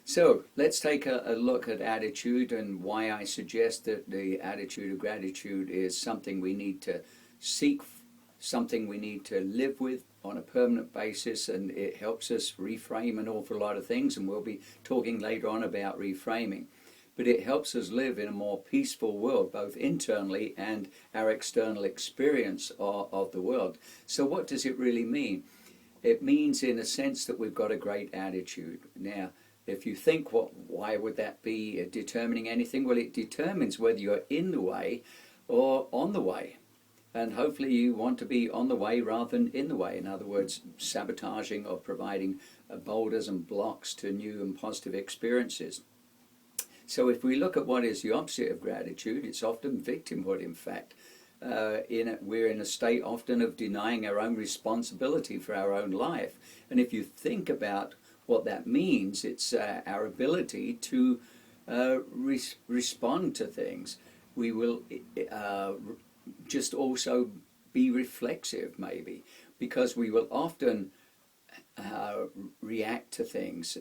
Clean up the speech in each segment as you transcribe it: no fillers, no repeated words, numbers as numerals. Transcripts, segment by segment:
So let's take a look at attitude and why I suggest that the attitude of gratitude is something we need to seek, something we need to live with on a permanent basis, and it helps us reframe an awful lot of things, and we'll be talking later on about reframing. But it helps us live in a more peaceful world, both internally and our external experience of the world. So what does it really mean? It means, in a sense, that we've got a great attitude. Now, if you think, why would that be determining anything? Well, it determines whether you're in the way or on the way. And hopefully you want to be on the way rather than in the way. In other words, sabotaging or providing boulders and blocks to new and positive experiences. So if we look at what is the opposite of gratitude, it's often victimhood, in fact. We're in a state often of denying our own responsibility for our own life. And if you think about what that means, it's our ability to respond to things. We will just also be reflexive, maybe, because we will often react to things.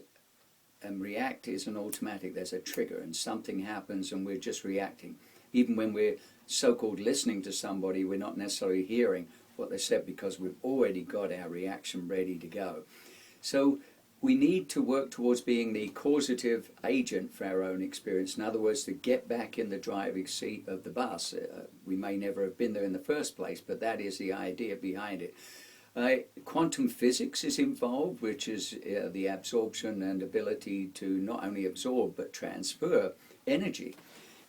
And react is an automatic. There's a trigger and something happens and we're just reacting. Even when we're so-called listening to somebody, we're not necessarily hearing what they said because we've already got our reaction ready to go. So we need to work towards being the causative agent for our own experience. In other words, to get back in the driving seat of the bus. We may never have been there in the first place, but that is the idea behind it. Quantum physics is involved, which is the absorption and ability to not only absorb but transfer energy.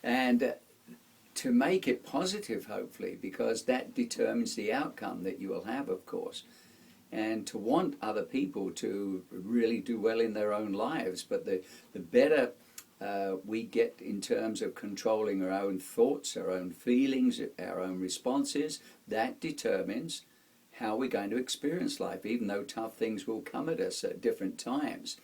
And to make it positive, hopefully, because that determines the outcome that you will have, of course. And to want other people to really do well in their own lives. But the better we get in terms of controlling our own thoughts, our own feelings, our own responses, that determines how we're going to experience life, even though tough things will come at us at different times.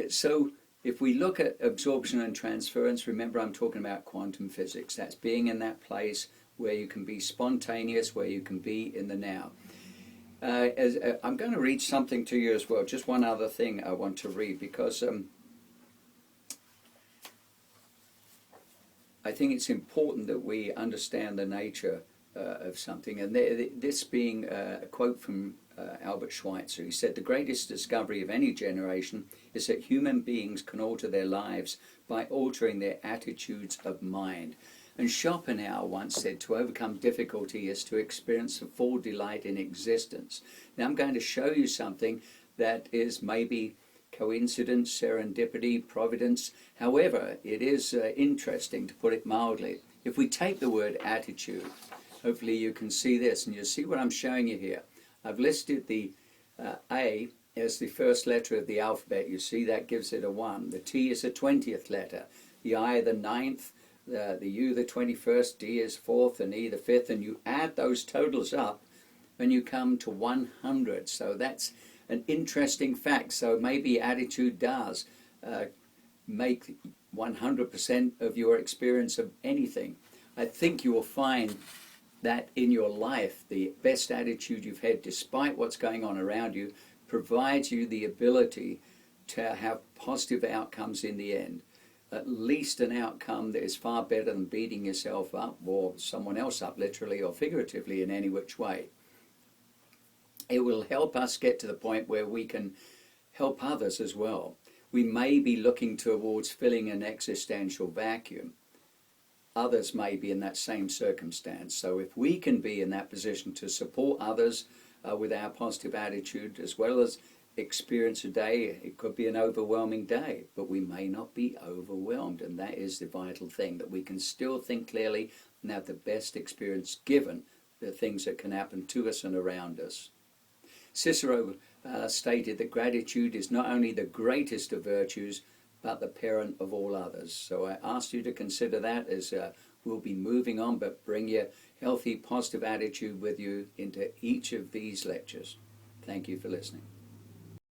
So if we look at absorption and transference, remember I'm talking about quantum physics. That's being in that place where you can be spontaneous, where you can be in the now. I'm going to read something to you as well, just one other thing I want to read, because I think it's important that we understand the nature of something. And this being a quote from Albert Schweitzer. He said, "The greatest discovery of any generation is that human beings can alter their lives by altering their attitudes of mind." And Schopenhauer once said, "To overcome difficulty is to experience the full delight in existence." Now I'm going to show you something that is maybe coincidence, serendipity, providence. However, it is interesting, to put it mildly. If we take the word attitude, hopefully you can see this, and you'll see what I'm showing you here. I've listed the A as the first letter of the alphabet. You see that gives it a 1. The T is the 20th letter. The I the 9th. The U the 21st. D is 4th, and E the 5th. And you add those totals up, and you come to 100. So that's an interesting fact. So maybe attitude does make 100% of your experience of anything. I think you will find that in your life, the best attitude you've had, despite what's going on around you, provides you the ability to have positive outcomes in the end. At least an outcome that is far better than beating yourself up or someone else up, literally or figuratively, in any which way. It will help us get to the point where we can help others as well. We may be looking towards filling an existential vacuum. Others may be in that same circumstance. So if we can be in that position to support others with our positive attitude, as well as experience a day, it could be an overwhelming day, but we may not be overwhelmed. And that is the vital thing, that we can still think clearly and have the best experience given the things that can happen to us and around us. Cicero stated that gratitude is not only the greatest of virtues, but the parent of all others. So I ask you to consider that as we'll be moving on, but bring your healthy, positive attitude with you into each of these lectures. Thank you for listening.